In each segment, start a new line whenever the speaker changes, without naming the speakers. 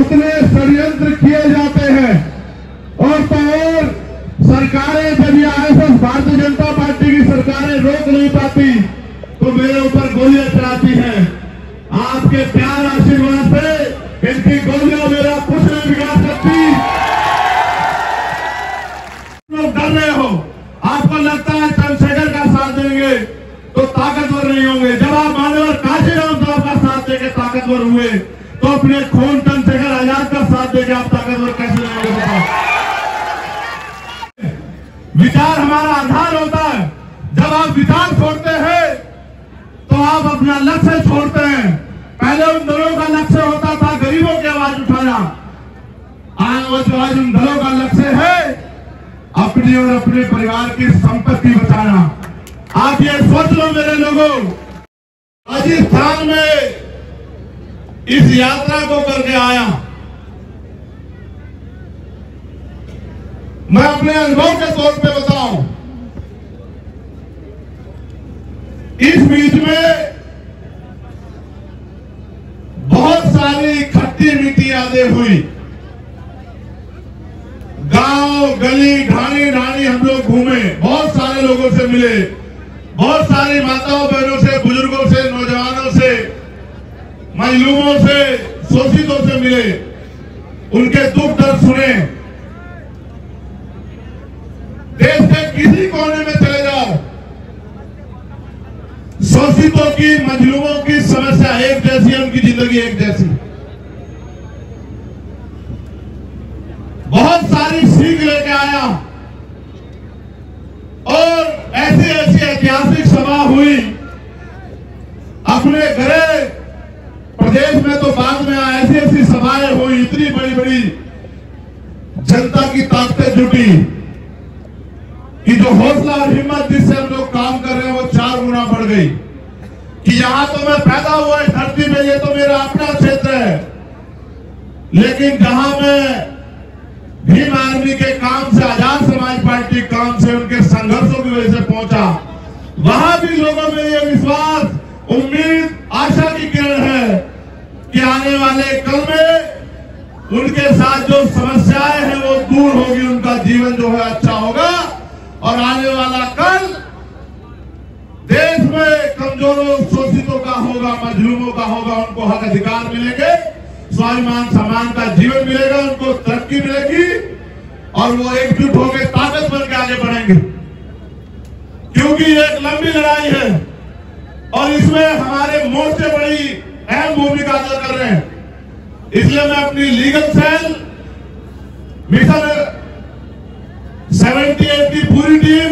उतने षड्यंत्र किए जाते हैं। और तो और सरकारें, जब ये आरएसएस भारतीय जनता पार्टी की सरकारें रोक नहीं पाती तो मेरे ऊपर गोलियां चलाती हैं। आपके प्यार आशीर्वाद से इनकी गोलियां मेरा कुछ नहीं बिगाड़ सकती। लोग डर रहे हो, आपको लगता है चंद्रशेखर का साथ देंगे तो ताकतवर नहीं होंगे। जब आप मान्यवर काशीराम साहब का साथ देके ताकतवर हुए तो अपने खून चंद्रशेखर आजाद का साथ देके आप ताकतवर कैसे नहीं होंगे बताओ। विचार हमारा आधार होता है। जब आप विचार छोड़ते हैं तो आप अपना लक्ष्य छोड़ते हैं। पहले उन दलों का लक्ष्य होता था गरीबों की आवाज उठाना, आज उन दलों का लक्ष्य है अपनी और अपने परिवार की संपत्ति बचाना। आप ये सोच लो मेरे लोगों, राजस्थान में इस यात्रा को करके आया, मैं अपने अनुभव के तौर पे बताऊं, इस बीच में बहुत सारी खट्टी मीठी यादें हुई। गांव गली ढाणी ढाणी हम लोग घूमे, बहुत सारे लोगों से मिले, बहुत सारी माताओं बहनों से, बुजुर्गों से, नौजवानों से, मजलूमों से, शोषितों से मिले, उनके दुख दर्द सुने। देश के किसी कोने में चले जाओ, शोषितों की, मजलूमों की समस्या एक जैसी है, उनकी जिंदगी एक जैसी। बहुत सारी सीख लेके आया और ऐसी ऐसी ऐतिहासिक सभा हुई अपने घरे प्रदेश में, तो बाद में ऐसी ऐसी सभाएं हुई, इतनी बड़ी बड़ी जनता की ताकतें जुटी कि जो हौसला और हिम्मत जिससे हम लोग काम कर रहे हैं वो 4 गुना बढ़ गई। कि यहां तो मैं पैदा हुआ इस धरती में, ये तो मेरा अपना क्षेत्र है, लेकिन जहां मैं भीम आर्मी के काम से, आजाद समाज पार्टी काम से, उनके संघर्षों की वजह से पहुंचा, वहां भी लोगों में ये विश्वास, उम्मीद, आशा की किरण है कि आने वाले कल में उनके साथ जो समस्याएं हैं वो दूर होगी, उनका जीवन जो है अच्छा होगा और आने वाला कल देश में कमजोरों, शोषितों का होगा, मजलूमों का होगा, उनको हक अधिकार मिलेंगे, स्वाभिमान सम्मान का जीवन मिलेगा, उनको तरक्की मिलेगी और वो एकजुट होकर ताकत बन के आगे बढ़ेंगे। क्योंकि ये एक लंबी लड़ाई है और इसमें हमारे मोर्चे बड़ी अहम भूमिका अदा कर रहे हैं। इसलिए मैं अपनी लीगल सेल, मिशन 78 की पूरी टीम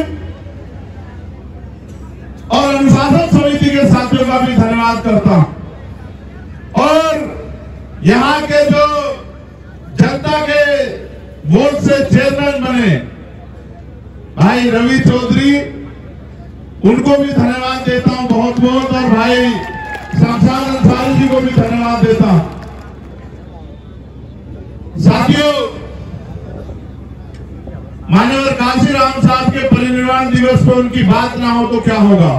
और अनुशासन समिति के साथियों का भी धन्यवाद करता हूं। और यहां के जो जनता के वोट से चेयरमैन बने भाई रवि चौधरी, उनको भी धन्यवाद देता हूं बहुत बहुत, और भाई शमशाद अंसारी जी को भी धन्यवाद देता हूं। साथियों, माननीय काशीराम साहब के परिनिर्वाण दिवस पर उनकी बात ना हो तो क्या होगा।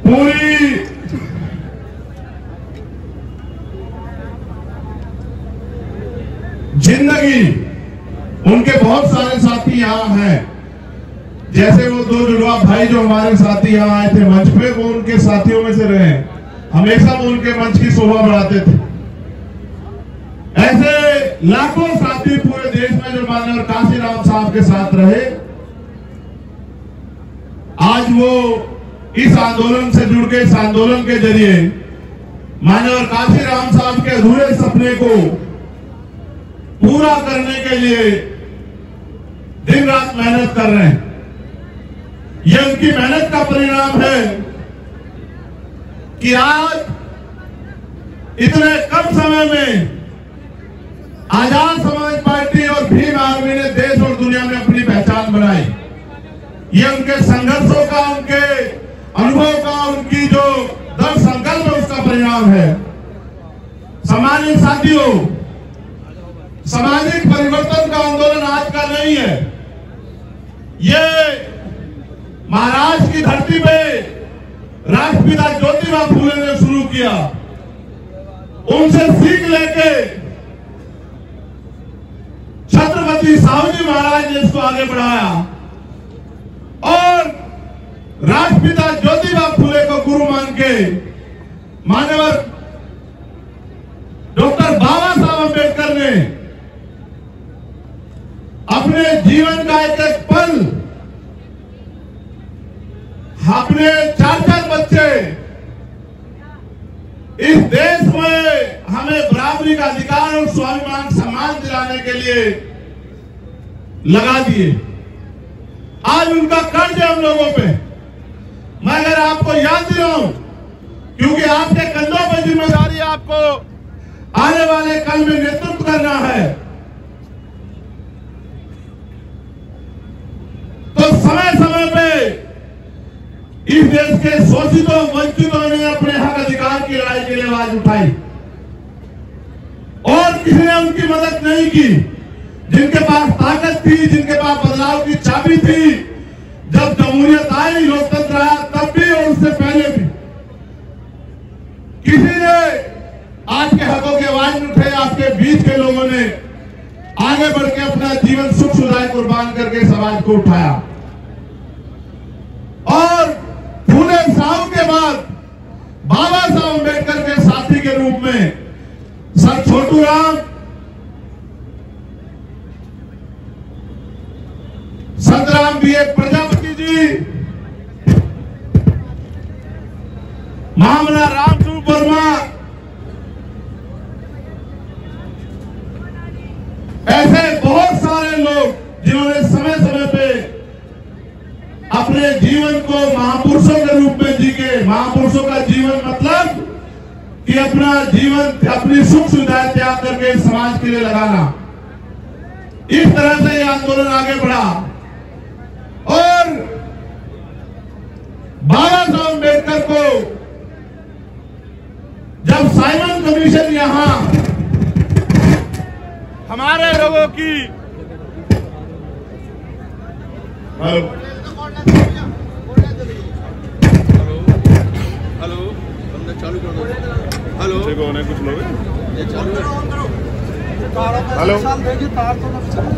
पूरी जिंदगी उनके बहुत सारे साथी यहां हैं, जैसे वो 2 जुड़वा भाई जो हमारे साथी यहां आए थे मंच पे, वो उनके साथियों में से रहे, हमेशा वो उनके मंच की शोभा बढ़ाते थे। ऐसे लाखों साथी पूरे देश में जो माननीय काशीराम साहब के साथ रहे, आज वो इस आंदोलन से जुड़ के, इस आंदोलन के जरिए माननीय काशीराम साहब के अधूरे सपने को पूरा करने के लिए दिन रात मेहनत कर रहे हैं। यह उनकी मेहनत का परिणाम है कि आज इतने कम समय में आजाद समाज पार्टी और भीम आर्मी ने देश और दुनिया में अपनी पहचान बनाई। ये उनके संघर्षों का, उनके अनुभव का, उनकी जो दृढ़ संकल्प है उसका परिणाम है। सामान्य साथियों, सामाजिक परिवर्तन का आंदोलन आज का नहीं है। ये महाराष्ट्र की धरती पे राष्ट्रपिता ज्योतिबा फूले ने शुरू किया। उनसे सीख लेके छत्रपति साहूजी महाराज ने इसको आगे बढ़ाया और राष्ट्रपिता ज्योतिबा फुले को गुरु मान के माननीय डॉक्टर बाबा साहब अम्बेडकर ने अपने जीवन का एक एक पल अपने 4-4 बच्चे इस देश में हमें बराबरी का अधिकार और स्वाभिमान सम्मान दिलाने के लिए लगा दिए। आज उनका कर्ज है हम लोगों पे। मैं अगर आपको याद दिलाऊं, क्योंकि आपके कंधों पर जिम्मेदारी आपको आने वाले कल में नेतृत्व करना है, तो समय समय पे इस देश के शोषितों वंचितों ने अपने हक अधिकार की लड़ाई के लिए आवाज उठाई और किसी ने उनकी मदद नहीं की। जिनके पास ताकत थी, जिनके पास बदलाव की चाबी थी, जब जमहूरियत आई, लोकतंत्र आया, तब भी और उससे पहले भी किसी ने आज के हकों की आवाज नहीं उठाई। आपके बीच के लोगों ने आगे बढ़ के अपना जीवन सुख सुधार कुर्बान करके समाज को उठाया और फूले साहब के बाद बाबा साहब अम्बेडकर के साथी के रूप में सर छोटू राम, संतराम बी प्रजापति जी, महामना रामस्वरूप वर्मा, ऐसे बहुत सारे लोग जिन्होंने समय समय पे अपने जीवन को महापुरुषों के रूप में जी के, महापुरुषों का जीवन मतलब कि अपना जीवन अपनी सुख सुविधाएं त्याग करके समाज के लिए लगाना। इस तरह से यह आंदोलन आगे बढ़ा और बाबा साहब अम्बेडकर को जब साइमन कमीशन यहां हमारे लोगों की
हेलो चालू कर दो। हेलो
देखो उन्हें कुछ लोग
हेलो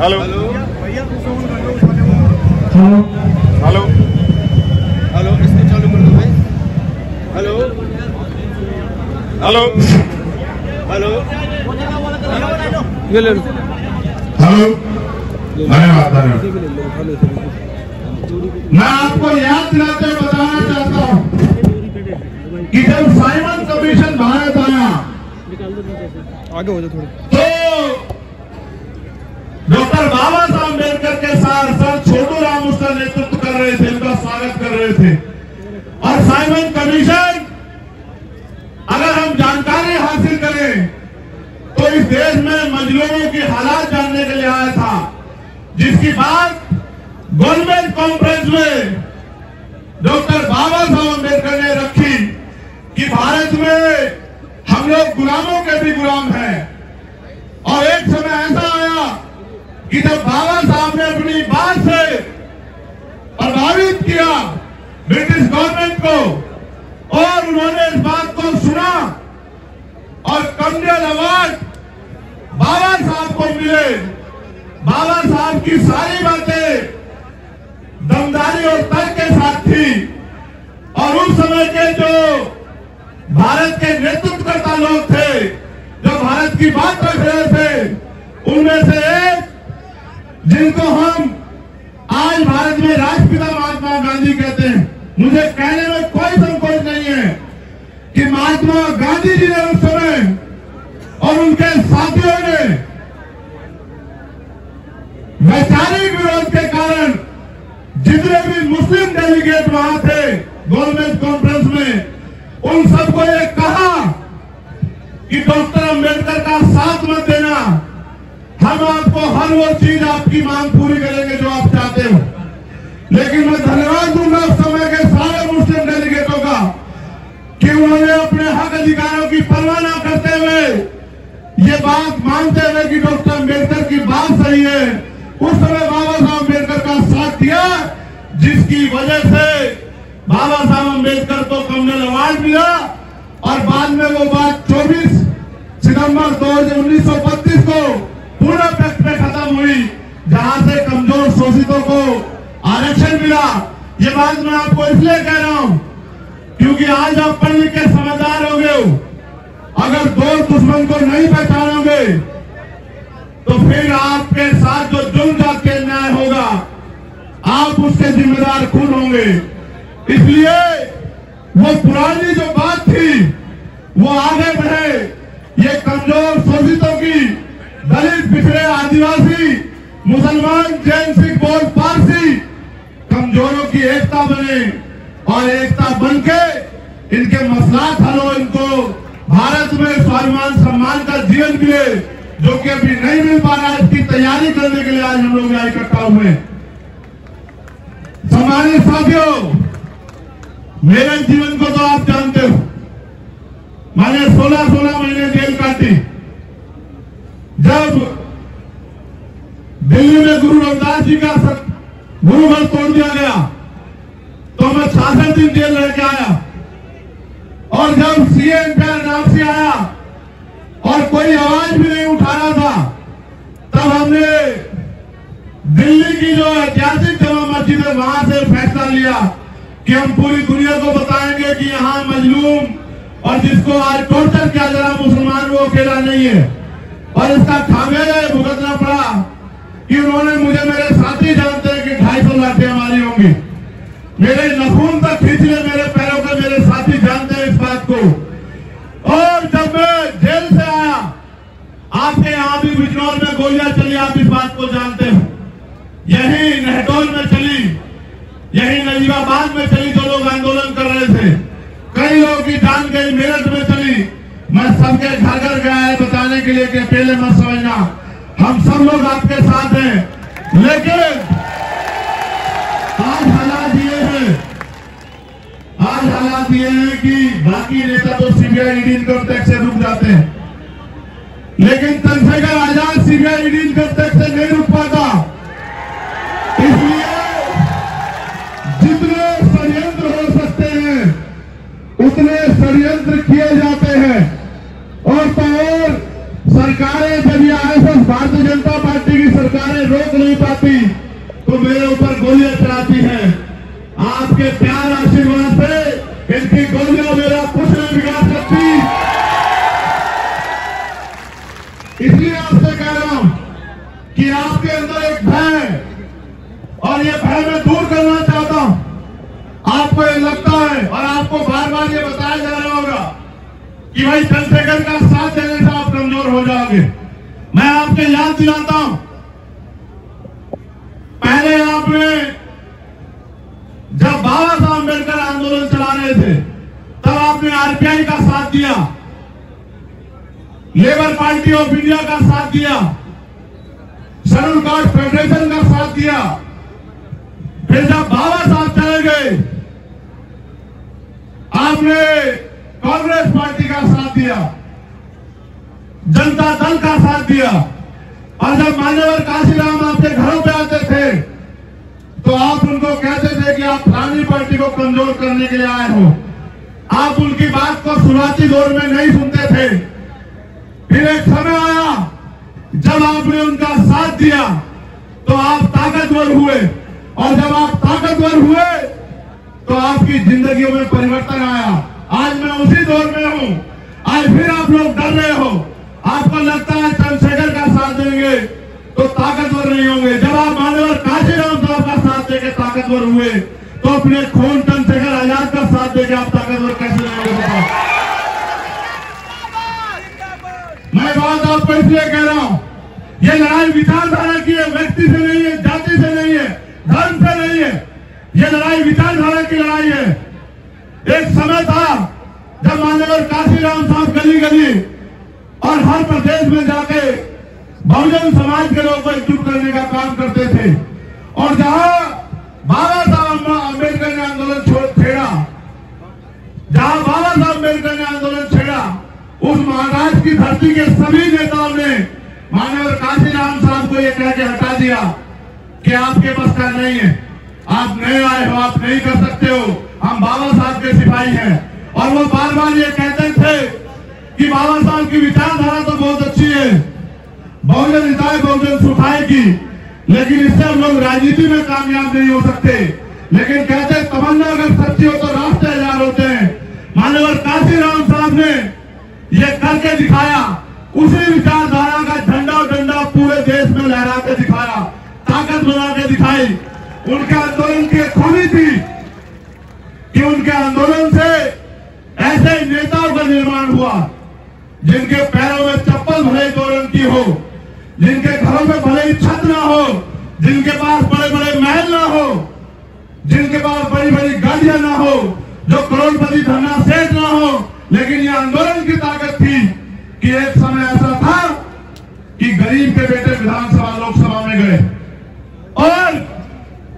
हेलो हेलो
हेलो इसको चालू कर दो भाई। हेलो
हेलो
हेलो
ये ले लो।
हेलो, धन्यवाद। मैं आपको याद दिलाते हुए बताना चाहता हूं कि जब साइमन कमीशन भारत आया
आगे हो जाओ थोड़े,
तो डॉक्टर बाबा साहब अम्बेडकर के साथ सर छोटू राम उसका नेतृत्व कर रहे थे, उनका स्वागत कर रहे थे। और साइमन कमीशन अगर हम जानकारी हासिल करें तो इस देश में मजलूमों की हालात जानने के लिए आया था, जिसकी बात गवर्नमेंट कॉन्फ्रेंस में डॉक्टर बाबा साहब अम्बेडकर ने रखी कि भारत में हम लोग गुलामों के भी गुलाम हैं। और एक समय ऐसा आया कि जब बाबा साहब ने अपनी बात से प्रभावित किया ब्रिटिश गवर्नमेंट को और उन्होंने इस बात को सुना और कर्नल अवार्ड बाबा साहब को मिले। बाबा साहब की सारी बातें दमदारी और तर्क के साथ थी और उस समय के जो भारत के नेतृत्वकर्ता लोग थे, जो भारत की बात रख रहे थे, उनमें से एक जिनको हम आज भारत में राष्ट्रपिता महात्मा गांधी कहते हैं, मुझे कहने में कोई संकोच नहीं है कि महात्मा गांधी जी ने उस समय और उनके साथियों ने वैचारिक विरोध के कारण जितने भी मुस्लिम डेलीगेट वहां थे गवर्नमेंट कॉन्फ्रेंस में, उन सबको ये कहा कि डॉक्टर अम्बेडकर का साथ मत देना, हम आपको हर वो चीज आपकी मांग पूरी करेंगे जो आप चाहते हो। लेकिन मैं धन्यवाद दूंगा उस समय के सारे मुस्लिम डेलीगेटों का कि उन्होंने अपने हक अधिकारों की परवाह न करते हुए ये बात मानते हुए कि डॉक्टर अम्बेडकर की बात सही है, उस समय बाबा साहब अम्बेडकर का साथ दिया, जिसकी वजह से बाबा साहब अम्बेडकर को कर्नल अवार्ड मिला और बाद में वो बात 24 सितंबर 1932 को पूरा फैक्ट में खत्म हुई, जहां से कमजोर शोषितों को आरक्षण मिला। ये बात मैं आपको इसलिए कह रहा हूं क्योंकि आज आप पढ़ लिख के समझदार हो गए हो। अगर दोस्त दुश्मन को नहीं पहचानोगे तो फिर आपके साथ जो जुल्म जात के न्याय होगा आप उसके जिम्मेदार खुद होंगे। इसलिए वो पुरानी जो बात थी वो आगे बढ़े। ये कमजोर शोषितों की, दलित, पिछड़े, आदिवासी, मुसलमान, जैन, सिख, बौद्ध, पारसी कमजोरों की एकता बने और एकता बनके इनके मसलात हल हो, इनको भारत में स्वाभिमान सम्मान का जीवन मिले, जो कि अभी नहीं मिल पा रहा है। इसकी तैयारी करने के लिए आज हम लोग यहाँ इकट्ठा हुए। सम्मानित साथियों, मेरे जीवन को तो आप जानते हो, मैंने 16 महीने जेल काटी। जब दिल्ली में गुरु रविदास जी का गुरुघर तोड़ दिया गया तो मैं 66 दिन जेल रह के आया। और जब सीएम नाम से आया और कोई आवाज भी नहीं उठा रहा था, तब हमने दिल्ली की जो ऐतिहासिक जमा मस्जिद है वहां से फैसला लिया कि हम पूरी दुनिया को बताएंगे कि यहाँ मजलूम और जिसको आज टॉर्चर किया जा रहा मुसलमान वो अकेला नहीं है। और इसका खामियाजा भुगतना पड़ा कि उन्होंने मुझे, मेरे साथी जानते हैं कि 250 लाठियां मारी होंगी, मेरे नखून तक खींच ले मेरे पैरों का, मेरे साथी जानते हैं इस बात को। और जब मैं जेल से आया, आपके यहां भी बिजनौर में गोलियां चली, आप इस बात को जानते हो। यही नहडोल में चली, यही नजीबाबाद में चली, जो लोग आंदोलन कर रहे थे। कई लोगों की जान गई, मेरठ में चली। मैं सबके घर घर गया है बताने के लिए कि अकेले मत समझना, हम सब लोग आपके साथ हैं। लेकिन आज हालात ये हैं कि बाकी नेता तो सीबीआई ईडी इनकम टैक्स से रुक जाते हैं, लेकिन Chandrashekhar Azad CBI ED income tax से नहीं रुक पाता। इसलिए जितने षड्यंत्र हो सकते हैं उतने षड्यंत्र किए जाते हैं। और तो और सरकारें, जब ये आरएसएस भारतीय जनता पार्टी की सरकारें रोक नहीं पाती तो मेरे ऊपर गोलियां चलाती हैं। आपके प्यार आशीर्वाद से इनकी गोलियां मेरा कुछ नहीं बिगाड़ सकती। इसलिए आपसे कह रहा हूं कि आपके अंदर एक भय है और ये भय मैं दूर करना चाहता हूं। आपको ये लगता है और आपको बार बार ये बताया जा रहा होगा कि भाई चंद्रशेखर का साथ देने से आप कमजोर हो जाओगे। मैं आपके याद दिलाता हूं, पहले आपने जब बाबा साहब अम्बेडकर आंदोलन चला रहे थे तब आपने आरपीआई का साथ दिया, लेबर पार्टी ऑफ इंडिया का साथ दिया, शेड्यूल कास्ट फेडरेशन का साथ दिया। फिर जब बाबा साहब चले गए आपने कांग्रेस पार्टी का साथ दिया, जनता दल का साथ दिया। और जब मान्यवर काशीराम आपके घरों पे आते थे तो आप उनको कहते थे कि आप फलानी पार्टी को कमजोर करने के लिए आए हो। आप उनकी बात को शुरुआती दौर में नहीं सुनते थे। फिर एक समय आया जब आपने उनका साथ दिया तो आप ताकतवर हुए, और जब आप ताकतवर हुए तो आपकी जिंदगियों में परिवर्तन आया। आज मैं उसी दौर में हूं। आज फिर आप लोग डर रहे हो, आपको लगता है चंद्रशेखर का साथ देंगे तो ताकतवर नहीं होंगे। जब आप मान्यवर काशीराम साहब का साथ देके ताकतवर हुए तो अपने खून चंद्रशेखर आजाद का साथ देके आप ताकतवर कैसे रहेंगे बताओ। मैं बात आपको इसलिए कह रहा हूं, ये लड़ाई विचारधारा की है, व्यक्ति से नहीं है, जाति से नहीं है, धर्म से नहीं है। ये लड़ाई विचारधारा की लड़ाई है। एक समय था जब मान्यवर काशीराम साहब गली गली और हर प्रदेश में जाके बहुजन समाज के लोगों को एकजुट करने का काम करते थे। और जहां बाबा साहब अम्बेडकर ने आंदोलन छेड़ा, जहां बाबा साहब अम्बेडकर ने आंदोलन छेड़ा, उस महाराष्ट्र की धरती के सभी नेताओं ने मान्यवर काशीराम साहब को यह कह के हटा दिया कि आपके बस का नहीं है, आप नए आए हो, आप नहीं कर सकते हो, हम बाबा साहब के सिपाही हैं। और वो बार बार ये कहते थे कि बाबा साहब की विचारधारा तो बहुत अच्छी है, बहुजन हिताय बहुजन सुखाय की, लेकिन इससे हम लोग राजनीति में कामयाब नहीं हो सकते। लेकिन कहते हैं तमन्ना अगर सच्ची हो तो रास्ते हजार होते हैं। माननीय काशीराम साहब ने ये करके दिखाया, उसी विचारधारा का झंडा डंडा पूरे देश में लहरा के दिखाया, ताकत बना के दिखाई। उनके आंदोलन की खूबी थी कि उनके आंदोलन से ऐसे नेताओं का निर्माण हुआ जिनके पैरों में चप्पल भले ही 2 रंग की हो, जिनके घरों में भले ही छत ना हो, जिनके पास बड़े बड़े महल ना हो, जिनके पास बड़ी बड़ी गाड़ियां ना हो, जो करोड़पति धना सेठ ना हो, लेकिन ये आंदोलन की ताकत थी कि एक समय ऐसा था कि गरीब के बेटे विधानसभा लोकसभा में गए और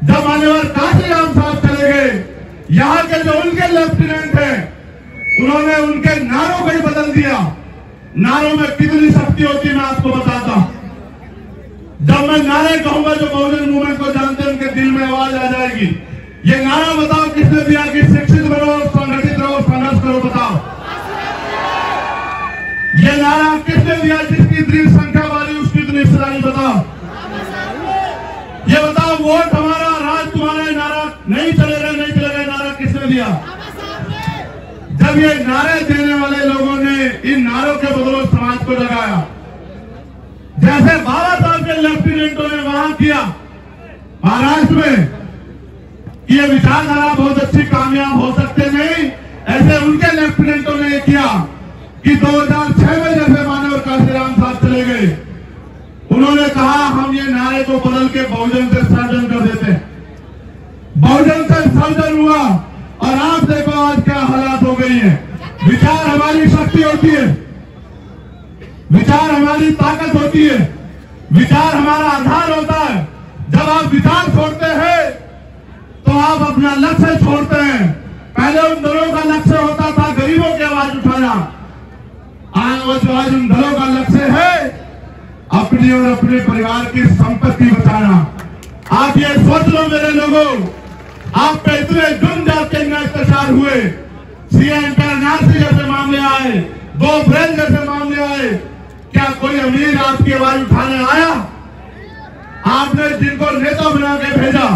जब माननीय काशीराम साहब चले गए, यहाँ के जो उनके लेफ्टिनेंट हैं उन्होंने उनके नारों को ही बदल दिया। नारों में कितनी शक्ति होती है मैं आपको बताता हूं। जब मैं नारे कहूंगा जो बहुजन मूवमेंट को जानते हैं उनके दिल में आवाज आ जाएगी। ये नारा बताओ किसने दिया कि शिक्षित बनो, संगठित रहो, संघर्ष करो, बताओ। ये नारा किसने दिया जिसकी दृढ़ संख्या वाली उसकी निष्ठानी, बताओ। ये बताओ वोट हमारा राज तुम्हारा, नारा नहीं चलेगा नहीं चलेगा नारा किसने दिया? जब ये नारे देने वाले लोगों ने इन नारों के बदौलत समाज को जगाया, जैसे बाबा साहब के लेफ्टिनेंटों ने वहां किया महाराष्ट्र में, ये विचारधारा बहुत अच्छी कामयाब हो सकते नहीं, ऐसे उनके लेफ्टिनेंटों ने किया कि 2006 में जैसे माननीय काशीराम साहब चले गए, उन्होंने कहा हम ये नारे को बदल के बहुजन से सर्जन कर देते हैं। बहुजन से सर्जन हुआ और आप देखो आज क्या हालात हो गई है। विचार हमारी शक्ति होती है, विचार हमारी ताकत होती है, विचार हमारा आधार होता है। जब आप विचार छोड़ते हैं तो आप अपना लक्ष्य छोड़ते हैं। पहले उन दलों का लक्ष्य होता था गरीबों की आवाज उठाना, आज उन दलों का लक्ष्य है अपनी और अपने परिवार की संपत्ति बचाना। आप ये सोच लो मेरे लोगों, आप पे इतने जुर्म जाते अत्याचार हुए, CNRC जैसे मामले आए, 2 अप्रैल जैसे मामले आए, क्या कोई अमीर आपकी आवाज उठाने आया? आपने जिनको नेता बना के भेजा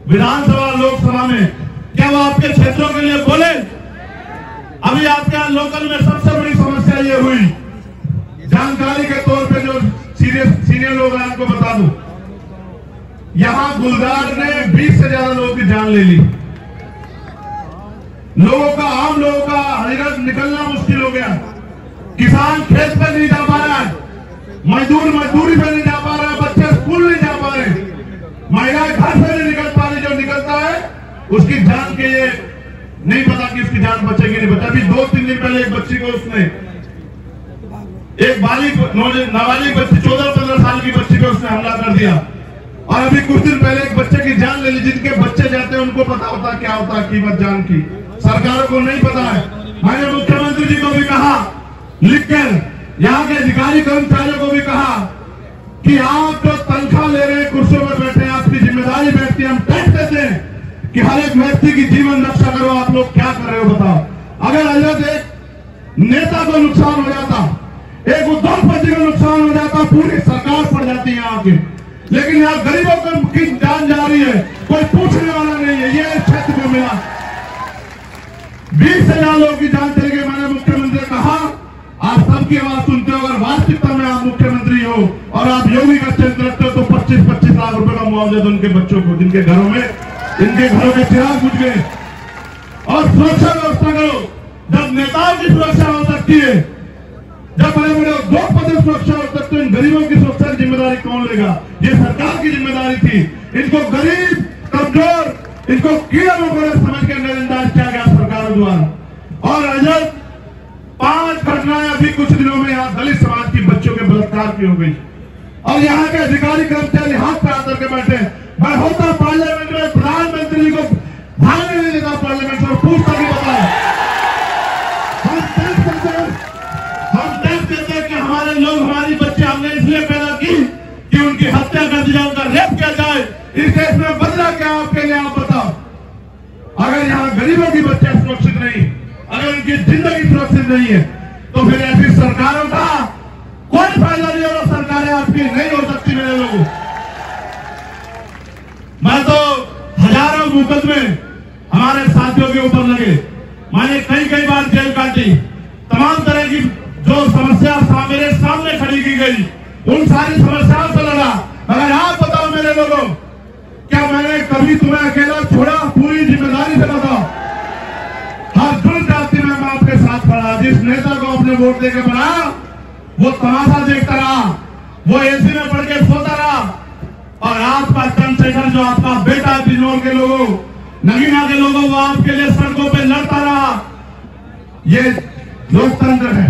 विधानसभा लोकसभा में, क्या वो आपके क्षेत्रों के लिए बोले? अभी आपके यहाँ लोकल में सबसे बड़ी समस्या ये हुई, जानकारी के तौर पे जो सीनियर लोग हैं उनको बता दूं, यहां गुलदार ने 20 से ज्यादा लोगों की जान ले ली। लोगों का, आम लोगों का हरिगत निकलना मुश्किल हो गया। किसान खेत पर नहीं जा पा रहा है, मजदूर मजदूरी पर नहीं जा पा रहा है, बच्चे स्कूल नहीं जा पा रहे, महिलाएं घर से नहीं निकल पा रही। जो निकलता है उसकी जान के लिए नहीं पता कि उसकी जान बचेगी नहीं बचा। अभी 2-3 दिन पहले एक बच्ची को उसने, एक नाबालिग बच्ची 14-15 साल की बच्ची को उसने हमला कर दिया और अभी कुछ दिन पहले एक बच्चे की जान ले ली। जिनके बच्चे जाते हैं उनको पता होता क्या होता है कीमत जान की, सरकारों को नहीं पता है। मैंने मुख्यमंत्री जी को भी कहा लिखकर, यहाँ के अधिकारी कर्मचारियों को भी कहा कि आप जो तनख्वाह ले रहे हैं, कुर्सियों पर बैठे हैं, आपकी जिम्मेदारी बैठती है, हम टैक्स देते हैं कि हर एक व्यक्ति की जीवन रक्षा करो। आप लोग क्या कर रहे हो बताओ? अगर अजय एक नेता को नुकसान हो जाता, एक उद्योगपति को नुकसान हो जाता, पूरी सरकार पड़ जाती है यहाँ की, लेकिन यहाँ गरीबों की जान जा रही है, कोई पूछने वाला नहीं है। ये क्षेत्र में मिला 20 से ज्यादा लोगों की जान चली गई। मैंने मुख्यमंत्री ने कहा आप सबकी आवाज सुनते हो, अगर वास्तविकता में आप मुख्यमंत्री हो और आप योगी का चिन्ह रखते हो तो 25-25 लाख रुपए का मुआवजा दो उनके बच्चों को जिनके घरों में, इनके घरों के चिराग बुझ गए। और सुरक्षा व्यवस्था करो। जब नेताओं की सुरक्षा हो सकती है, जब बड़े बड़े उद्योगपति सुरक्षा हो सकते हैं, गरीबों की सुरक्षा की जिम्मेदारी कौन लेगा? ये सरकार की जिम्मेदारी थी। इनको गरीब, कमजोर, इनको कीड़ा मकोड़ा समझ के नजरअंदाज किया गया सरकारों द्वारा। और अजय 5 घटनाएं अभी कुछ दिनों में यहाँ दलित समाज की बच्चों के बलात्कार की हो गई और यहाँ के अधिकारी कर्मचारी हाथ पे हाथ करके बैठे। मैं होता पार्लियामेंट में, प्रधानमंत्री जी को भागने नहीं देता पार्लियामेंट में, पूछता नहीं बताया। हम टैक्स देते हैं कि हमारे लोग, हमारी बच्चे हमने इसलिए पैदा की कि उनकी हत्या कर दी जाए, उनका रेप किया जाए। इस देश में बदला क्या आपके लिए? आप बताओ। अगर यहाँ गरीबों की बच्चे सुरक्षित नहीं, अगर उनकी जिंदगी सुरक्षित नहीं है, तो फिर ऐसी सरकारों का कोई फायदा नहीं होगा। सरकारें आपकी नहीं हो सकती मेरे लोगों। मैं तो हजारों मुकदमे हमारे साथियों के ऊपर लगे, मैंने कई बार जेल काटी, तमाम तरह की जो समस्या मेरे सामने खड़ी की गई उन सारी समस्याओं से लड़ा। मगर आप बताओ मेरे लोगों, क्या मैंने कभी तुम्हें अकेला छोड़ा? पूरी जिम्मेदारी से बताओ। हर दुख जाति में मैं आपके साथ खड़ा। जिस नेता को आपने वोट देकर बनाया वो तमाशा देखता रहा, वो एसी में पड़ के सोता रहा, और आपका चंद्रशेखर जो आपका बेटा बिजनौर के लोगों, नगीना के लोगों, वो आपके लिए सड़कों पे लड़ता रहा। ये लोकतंत्र है,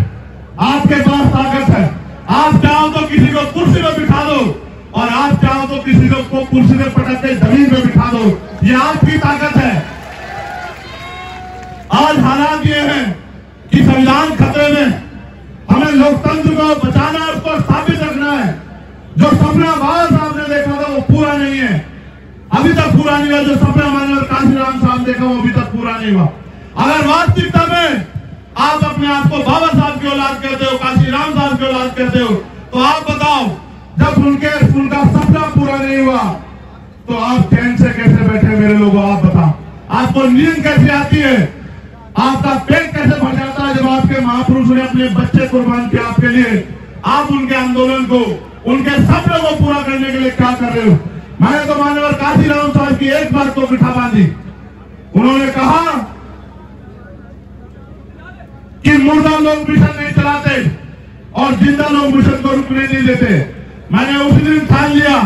आपके पास ताकत है। आप चाहो तो किसी को कुर्सी में बिठा दो और आप चाहो तो किसी को कुर्सी में पटक के जमीन पे बिठा दो। ये आपकी ताकत है। आज हालात ये हैं कि संविधान खतरे में, हमें लोकतंत्र को बचाना है, उसको स्थापित रखना है। जो सपना बाबा साहब ने देखा था वो पूरा नहीं है, अभी तक पूरा नहीं हुआ। जो सपना माननीय काशीराम साहब देखा वो अभी तक पूरा नहीं हुआ। अगर वास्तविकता में आप अपने आप को बाबा साहब की औलाद कहते हो, काशीराम साहब की औलाद कहते हो, तो आप बताओ, जब उनका सपना पूरा नहीं हुआ तो आप चैन से कैसे बैठे मेरे लोगों? आप बताओ, आपको नींद कैसे आती है? आपका पेट कैसे भर जाता है जब आपके महापुरुष ने अपने बच्चे कुर्बान किए आपके लिए? आप उनके आंदोलन को, उनके सपनों को पूरा करने के लिए क्या कर रहे हो? मैंने तो माननीय काशीराम साहब की एक बात को बिठा बांधी। उन्होंने कहा कि मुर्दा लोग मिशन नहीं चलाते और जिंदा लोग मिशन को रुकने नहीं देते। मैंने उसी दिन ठान लिया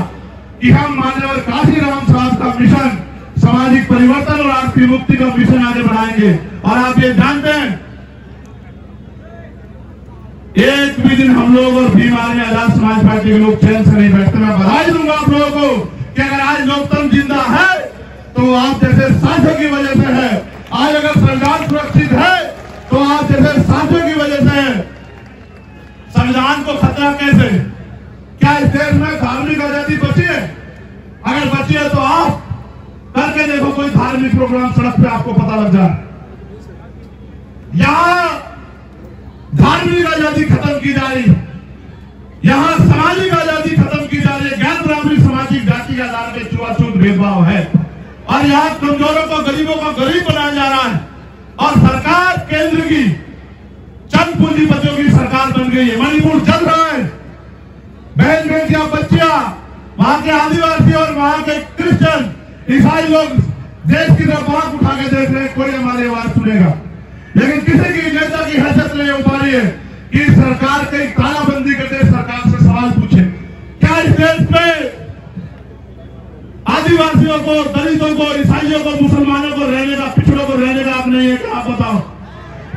कि हम माननीय काशीराम साहब का मिशन, सामाजिक परिवर्तन और आर्थिक मुक्ति का मिशन आगे बढ़ाएंगे। और आप ये जानते हैं, एक भी दिन हम लोग और बीमारी आजाद समाज पार्टी के लोग चैन से नहीं बैठते। मैं बधाई दूंगा आप लोगों को कि अगर आज लोकतंत्र जिंदा है तो आप जैसे साथियों की वजह से है। आज अगर संविधान सुरक्षित है तो आप जैसे साथियों की वजह से है। संविधान को खतरा कैसे? क्या इस देश में धार्मिक आजादी बची है? अगर बची है तो आप करके देखो कोई धार्मिक प्रोग्राम सड़क पे, आपको पता लग जाए। यहां धार्मिक आजादी खत्म की जा रही है, यहां सामाजिक आजादी खत्म की जा रही है। गैर ब्राह्मणी सामाजिक जाति के आधार पर छुआछूत भेदभाव है और यहां कमजोरों को, गरीबों को गरीब बनाया जा रहा है। और सरकार केंद्र की चंद पूंजीपतियों की सरकार बन गई है। मणिपुर जल रहा है, बहन बेटियां, बच्चियां, वहां के आदिवासी और वहां के क्रिश्चियन, ईसाई लोग देश की तरफ आंख उठा के देख रहे हैं, कोई हमारी आवाज सुनेगा। लेकिन किसी की नेता की हैसियत नहीं हो पा रही है कि सरकार कई तालाबंदी करते सरकार से सवाल पूछे। क्या इस देश में आदिवासियों को, दलितों को, ईसाइयों को, मुसलमानों को रहने का, पिछड़ों को रहने का आप नहीं है क्या? आप बताओ,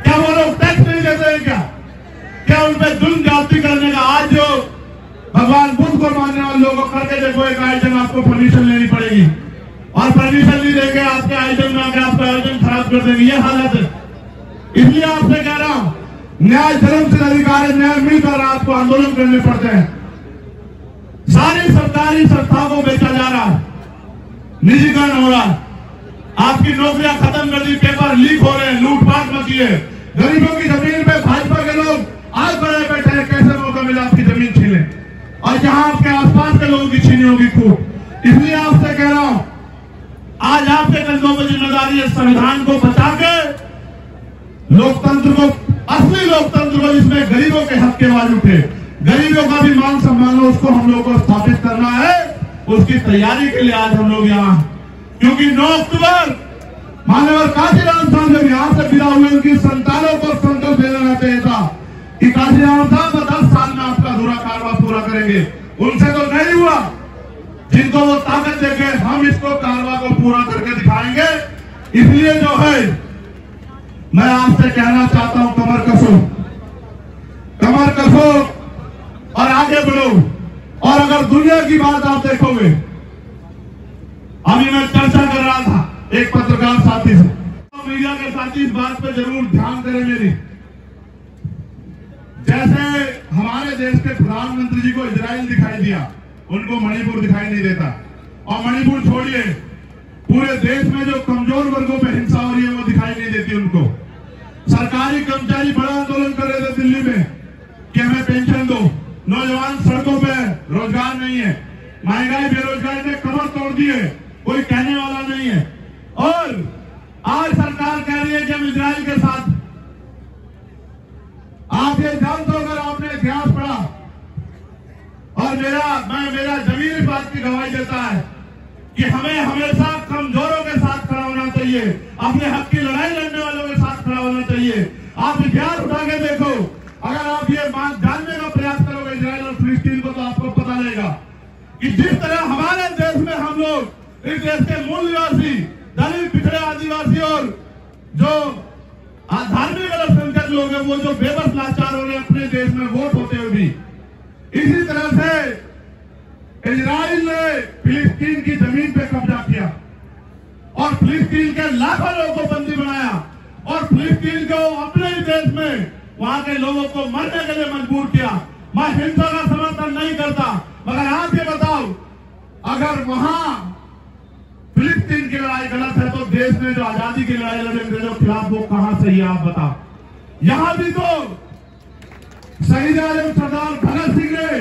क्या वो लोग टैक्स नहीं देते हैं? क्या उन पर जुल्म जाति करने का? आज जो भगवान बुद्ध को मानने वाले लोगों को करके देखो, एक आयोजन आपको परमिशन लेनी पड़ेगी और परमिशन नहीं देंगे आपके आयोजन में आकर आपका आयोजन खराब कर देंगे। ये हालत है। इसलिए आपसे कह रहा हूं, न्याय धर्म से अधिकार है, न्याय मिलकर आपको आंदोलन करने पड़ते हैं। सारी सरकारी संस्थाओं को बेचा जा रहा है, निजीकरण हो रहा है, आपकी नौकरियां खत्म कर दी, पेपर लीक हो रहे हैं, लूटपाट मची है, गरीबों की जमीन पे भाजपा के लोग आज बड़े बैठे हैं, कैसे मौका मिला आपकी जमीन छीने, और जहां आपके आसपास के लोगों की छीनी होगी खूब। इसलिए आपसे कह रहा हूं, आज आपके कंधों पर जिम्मेदारी है संविधान को बचा के लोकतंत्र को, असली लोकतंत्र को, जिसमें गरीबों के हक की आवाज उठे, गरीबों का भी मान सम्मान हो, उसको हम लोग को स्थापित करना है। उसकी तैयारी के लिए आज हम लोग यहाँ, क्योंकि 9 अक्टूबर माननीय काशीराम साहब जब यहाँ से विदा हुए, उनकी संतानों को संकल्प ले लेना चाहिए था कि काशीराम साहब 10 साल में आपका अधूरा कारवा पूरा करेंगे। उनसे तो नहीं हुआ। जिनको वो ताकत देके हम इसको कारवा को पूरा करके दिखाएंगे। इसलिए जो है, मैं आपसे कहना चाहता हूं, कमर कसो और आगे बढ़ो। और अगर दुनिया की बात आप देखोगे, अभी मैं चर्चा कर रहा था एक पत्रकार साथी से, तो मीडिया के साथी इस बात पे जरूर ध्यान करें मेरी। जैसे हमारे देश के प्रधानमंत्री जी को इजराइल दिखाई दिया, उनको मणिपुर दिखाई नहीं देता। और मणिपुर छोड़िए, पूरे देश में जो कमजोर वर्गों पे हिंसा हो रही है वो दिखाई नहीं देती उनको। सरकारी कर्मचारी बड़ा आंदोलन कर रहे थे दिल्ली महंगाई बेरोजगारी ने कमर तोड़ दी है, कोई कहने वाला नहीं है। और आज सरकार कह रही है कि हम इजराइल के साथ, आप ये जानते हो, अगर आपने इतिहास पढ़ा, और मेरा जमीन इस बात की गवाही देता है कि हमें हमेशा कमजोरों के साथ खड़ा होना चाहिए, अपने हक की लड़ाई लड़ने वालों के साथ खड़ा होना चाहिए। आप इतिहास उठा के देखो, अगर आप ये जानने का प्रयास करोगे इजराइल और फिलिस्तीन को, तो आपको पता लगेगा कि जिस तरह हमारे देश में हम लोग इस देश के मूल निवासी, दलित, पिछड़े, आदिवासी और जो धार्मिक अल्पसंख्यक लोग हैं, वो जो बेबस लाचार हो रहे हैं अपने देश में वोट होते हुए भी, इसी तरह से इजराइल ने फिलिस्तीन की जमीन पे कब्जा किया और फिलिस्तीन के लाखों लोगों को बंदी बनाया और फिलिस्तीन को अपने ही देश में वहां के लोगों को मरने के लिए मजबूर किया। मैं हिंसा का समर्थन नहीं करता, मगर आप ये बताओ, अगर वहां फिलिस्तीन की लड़ाई गलत है तो देश ने जो आजादी की लड़ाई लड़ी अंग्रेजों के खिलाफ, वो कहां सही है आप बताओ। यहां भी तो शहीद आजम सरदार भगत सिंह ने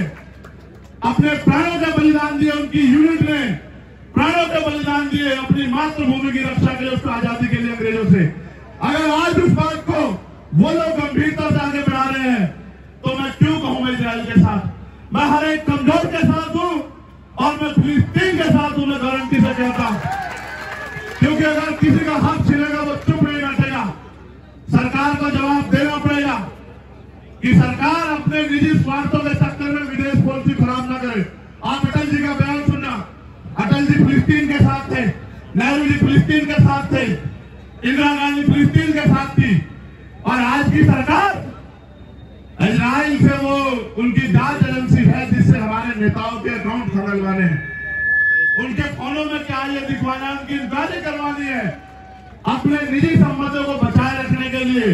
अपने प्राणों का बलिदान दिए, उनकी यूनिट ने प्राणों के बलिदान दिए अपनी मातृभूमि की रक्षा के लिए, उसको आजादी के लिए अंग्रेजों से। अगर आज उस बात को वो लोग गंभीरता से आगे बढ़ा रहे हैं, तो मैं क्यों कहूं मैं इजराइल के साथ? मैं हर एक कमजोर के साथ हूं और मैं फिलिस्तीन के साथ हूं, मैं गारंटी से कहता हूं। क्योंकि अगर किसी का हक छिनेगा वो चुप नहीं बैठेगा, सरकार को जवाब देना पड़ेगा कि सरकार अपने निजी स्वार्थों के चक्कर में विदेश पॉलिसी खराब ना करे। आप अटल जी का बयान सुनना, अटल जी फिलिस्तीन के साथ थे, नेहरू जी फिलिस्तीन के साथ थे, इंदिरा गांधी फिलिस्तीन के साथ थी, और आज की सरकार इजराइल से वो उनकी जांच एजेंसी है जिससे हमारे नेताओं के अकाउंट खंगलवाने हैं, उनके फोनों में क्या ये दिखवाना है, उनकी इंक्वायरी करवानी है। अपने निजी संबंधों को बचाए रखने के लिए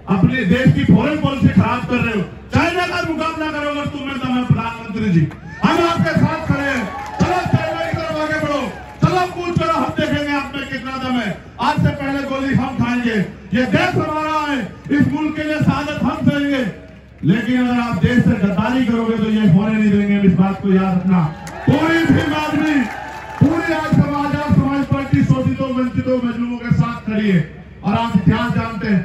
अपने देश की फॉरेन पॉलिसी खराब कर रहे हो। चाइना का मुकाबला करोगे तुम में दम है प्रधानमंत्री जी, हम आपके साथ खड़े हैं। चलो चाइना की तरफ आगे बढ़ो, चलो पूछ करो, हम देखेंगे आप में कितना दम है। आज से पहले गोली हम खाएंगे, ये देश हमारा है, इस मुल्क के लिए शहादत हम देंगे। लेकिन अगर आप देश से गद्दारी करोगे तो ये होने नहीं देंगे, इस बात को याद रखना। पूरी भीम आदमी, पूरी आज समाज पार्टी शोषितों, वंचितों, मजलूमों के साथ खड़ी है। और आप इतिहास जानते हैं,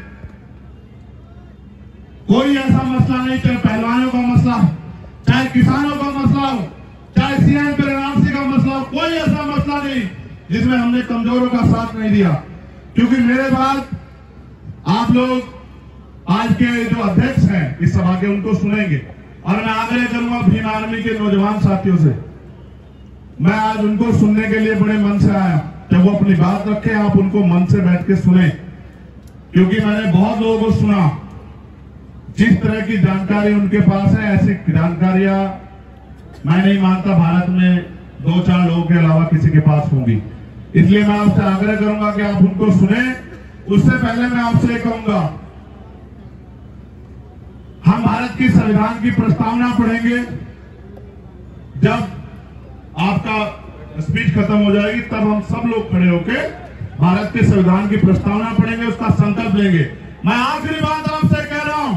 कोई ऐसा मसला नहीं, चाहे पहलवानों का मसला हो, चाहे किसानों का मसला हो, चाहे सीएम पर एनआरसी का मसला हो, कोई ऐसा मसला नहीं जिसमें हमने कमजोरों का साथ नहीं दिया। क्योंकि मेरे बाद आप लोग आज के जो अध्यक्ष हैं इस सभा के, उनको सुनेंगे और मैं आग्रह करूंगा भीम आर्मी के नौजवान साथियों से, मैं आज उनको सुनने के लिए बड़े मन से आया। जब वो अपनी बात रखें, आप उनको मन से बैठ के सुने, क्योंकि मैंने बहुत लोगों को सुना, जिस तरह की जानकारी उनके पास है, ऐसी जानकारियां मैं नहीं मानता भारत में 2-4 लोगों के अलावा किसी के पास होंगी। इसलिए मैं आपसे आग्रह करूंगा कि आप उनको सुने। उससे पहले मैं आपसे कहूंगा, हम भारत की संविधान की प्रस्तावना पढ़ेंगे। जब आपका स्पीच खत्म हो जाएगी तब हम सब लोग खड़े होकर भारत के संविधान की प्रस्तावना पढ़ेंगे, उसका संकल्प लेंगे। मैं आखिरी बात आपसे कह रहा हूं,